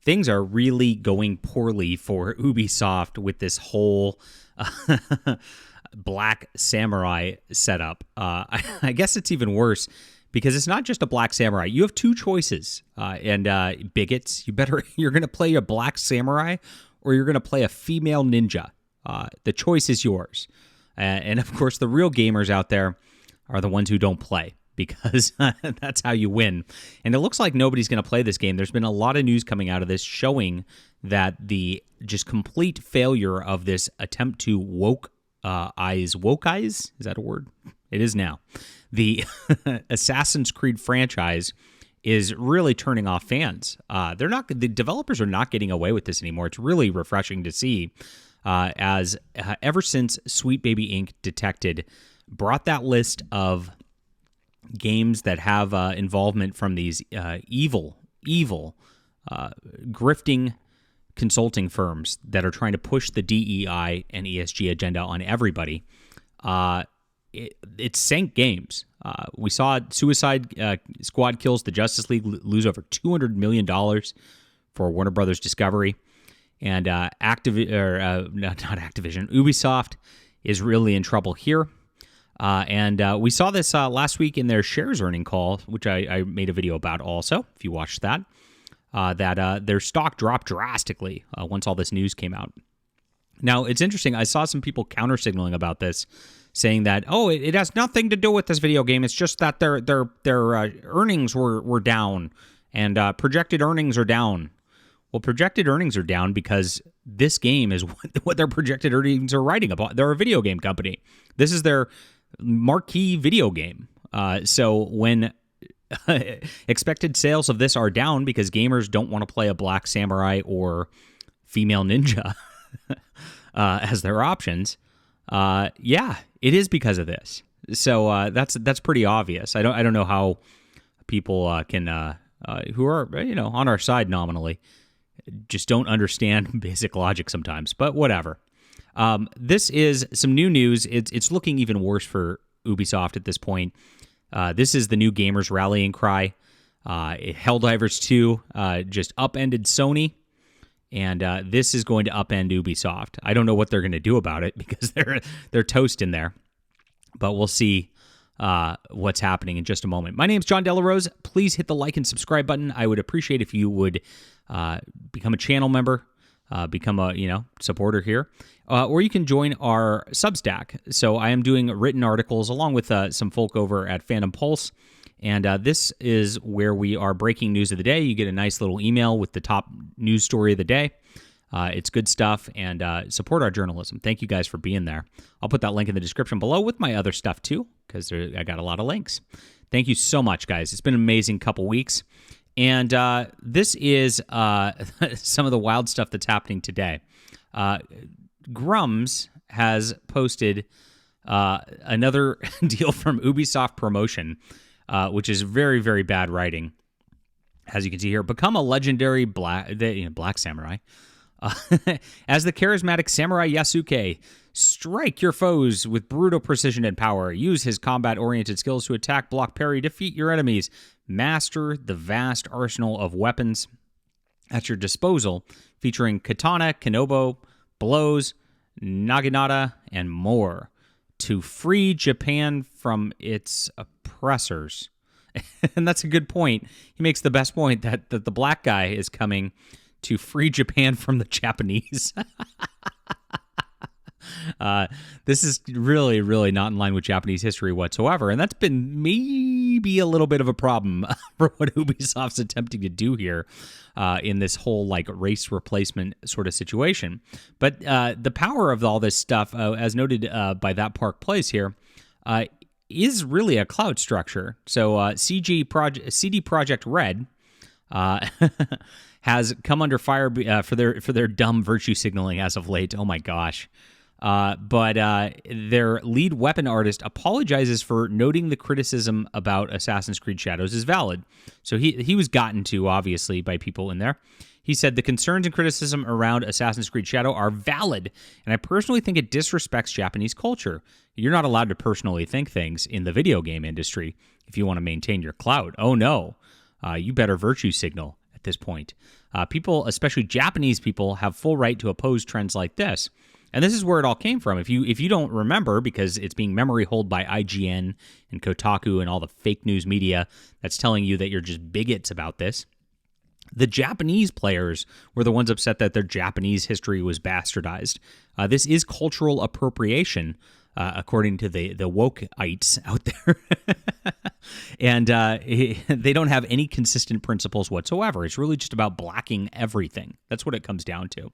things are really going poorly for Ubisoft with this whole Black Samurai setup. I guess it's even worse because it's not just a Black Samurai. You have two choices, and bigots, you're going to play a Black Samurai or you're going to play a female ninja. The choice is yours. And of course, the real gamers out there are the ones who don't play, because that's how you win. And it looks like nobody's going to play this game. There's been a lot of news coming out of this showing that the just complete failure of this attempt to woke eyes, is that a word? It is now. The Assassin's Creed franchise is really turning off fans. The developers are not getting away with this anymore. It's really refreshing to see, as ever since Sweet Baby Inc. Detected brought that list of games that have involvement from these evil grifting consulting firms that are trying to push the DEI and ESG agenda on everybody. It sank games. We saw Suicide Squad kills the Justice League lose over $200 million for Warner Brothers Discovery. And Ubisoft is really in trouble here. And we saw this last week in their shares earning call, which I made a video about also, if you watched that, that their stock dropped drastically once all this news came out. Now, it's interesting. I saw some people counter-signaling about this, saying that, it has nothing to do with this video game. It's just that their earnings were down, and projected earnings are down. Well, projected earnings are down because this game is what their projected earnings are writing about. They're a video game company. This is their marquee video game. So when expected sales of this are down because gamers don't want to play a Black Samurai or female ninja as their options, it is because of this. So that's pretty obvious. I don't know how people can who are on our side nominally just don't understand basic logic sometimes, but whatever. This is some new news. It's looking even worse for Ubisoft at this point. This is the new gamers rallying cry. Helldivers 2 just upended Sony, and this is going to upend Ubisoft. I don't know what they're going to do about it because they're toast in there, but we'll see what's happening in just a moment. My name's John Delarose. Please hit the like and subscribe button. I would appreciate if you would become a channel member, become a supporter here, or you can join our Substack. So I am doing written articles along with some folk over at Phantom Pulse, and this is where we are breaking news of the day. You get a nice little email with the top news story of the day. It's good stuff, and support our journalism. Thank you guys for being there. I'll put that link in the description below with my other stuff too, because I got a lot of links. Thank you so much, guys. It's been an amazing couple weeks. And this is some of the wild stuff that's happening today. Grums has posted another deal from Ubisoft Promotion, which is very, very bad writing. As you can see here, become a legendary Black Samurai. As the charismatic Samurai Yasuke, strike your foes with brutal precision and power. Use his combat-oriented skills to attack, block, parry, defeat your enemies. Master the vast arsenal of weapons at your disposal, featuring katana, kenobo, blows, naginata, and more, to free Japan from its oppressors. And that's a good point. He makes the best point that the black guy is coming to free Japan from the Japanese. This is really, really not in line with Japanese history whatsoever, and that's been maybe a little bit of a problem for what Ubisoft's attempting to do here in this whole race replacement sort of situation. But the power of all this stuff, as noted by That Park Place here, is really a cloud structure. So CD Projekt Red has come under fire for their dumb virtue signaling as of late. Oh my gosh. But their lead weapon artist apologizes for noting the criticism about Assassin's Creed Shadows is valid. So he was gotten to, obviously, by people in there. He said, the concerns and criticism around Assassin's Creed Shadow are valid, and I personally think it disrespects Japanese culture. You're not allowed to personally think things in the video game industry if you want to maintain your clout. Oh, no. You better virtue signal at this point. People, especially Japanese people, have full right to oppose trends like this. And this is where it all came from. If you don't remember, because it's being memory holed by IGN and Kotaku and all the fake news media that's telling you that you're just bigots about this, the Japanese players were the ones upset that their Japanese history was bastardized. This is cultural appropriation, according to the wokeites out there. And they don't have any consistent principles whatsoever. It's really just about blacking everything. That's what it comes down to.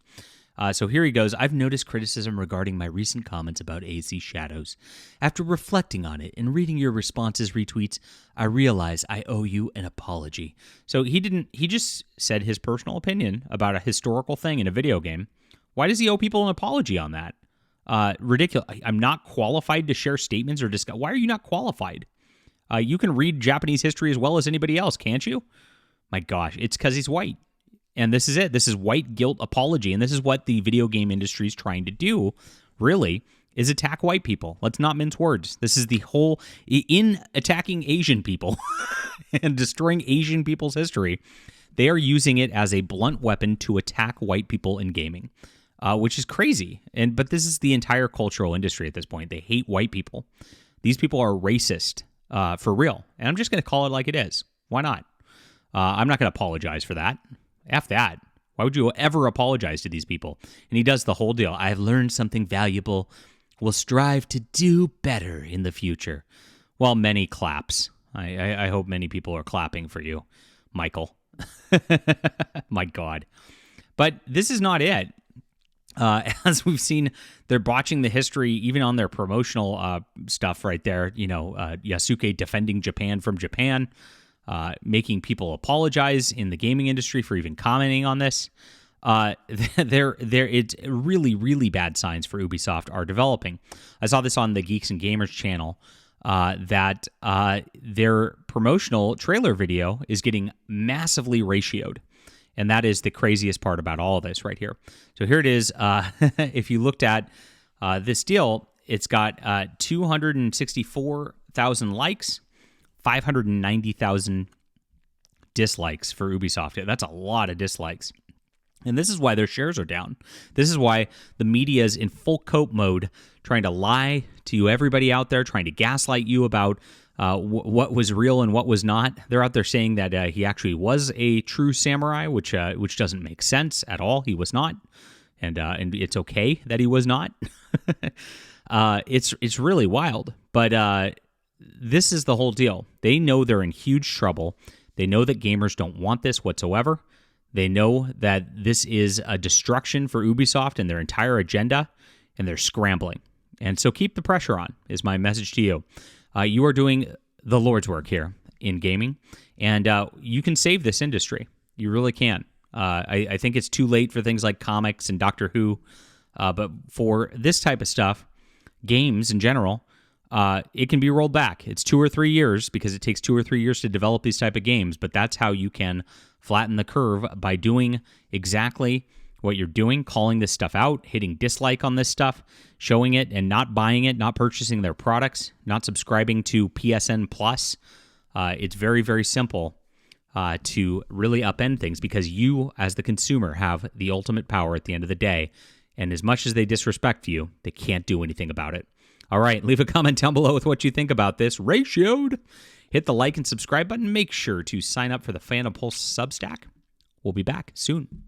So here he goes. I've noticed criticism regarding my recent comments about AC Shadows. After reflecting on it and reading your responses, retweets, I realize I owe you an apology. So he just said his personal opinion about a historical thing in a video game. Why does he owe people an apology on that? Ridiculous. I'm not qualified to share statements or discuss. Why are you not qualified? You can read Japanese history as well as anybody else, can't you? My gosh, it's because he's white. And this is it. This is white guilt apology. And this is what the video game industry is trying to do, really, is attack white people. Let's not mince words. This is the whole, in attacking Asian people and destroying Asian people's history, they are using it as a blunt weapon to attack white people in gaming, which is crazy. But this is the entire cultural industry at this point. They hate white people. These people are racist for real. And I'm just going to call it like it is. Why not? I'm not going to apologize for that. F that. Why would you ever apologize to these people? And he does the whole deal. I have learned something valuable. Will strive to do better in the future. Well, many claps. I hope many people are clapping for you, Michael. My God. But this is not it. As we've seen, they're botching the history, even on their promotional stuff right there. Yasuke defending Japan from Japan. Making people apologize in the gaming industry for even commenting on this. It's really, really bad signs for Ubisoft are developing. I saw this on the Geeks and Gamers channel, that their promotional trailer video is getting massively ratioed. And that is the craziest part about all of this right here. So here it is. If you looked at this deal, it's got 264,000 likes, 590,000 dislikes for Ubisoft. That's a lot of dislikes. And this is why their shares are down. This is why the media is in full cope mode, trying to lie to you, everybody out there, trying to gaslight you about what was real and what was not. They're out there saying that he actually was a true samurai, which doesn't make sense at all. He was not, and it's okay that he was not. It's really wild, but this is the whole deal. They know they're in huge trouble. They know that gamers don't want this whatsoever. They know that this is a destruction for Ubisoft and their entire agenda, and they're scrambling. And so keep the pressure on, is my message to you. You are doing the Lord's work here in gaming, and you can save this industry. You really can. I think it's too late for things like comics and Doctor Who, but for this type of stuff, games in general, it can be rolled back. It's 2 or 3 years because it takes 2 or 3 years to develop these type of games, but that's how you can flatten the curve, by doing exactly what you're doing, calling this stuff out, hitting dislike on this stuff, showing it and not buying it, not purchasing their products, not subscribing to PSN Plus. It's very, very simple to really upend things, because you, as the consumer, have the ultimate power at the end of the day. And as much as they disrespect you, they can't do anything about it. All right, leave a comment down below with what you think about this. Ratioed. Hit the like and subscribe button. Make sure to sign up for the Phantom Pulse Substack. We'll be back soon.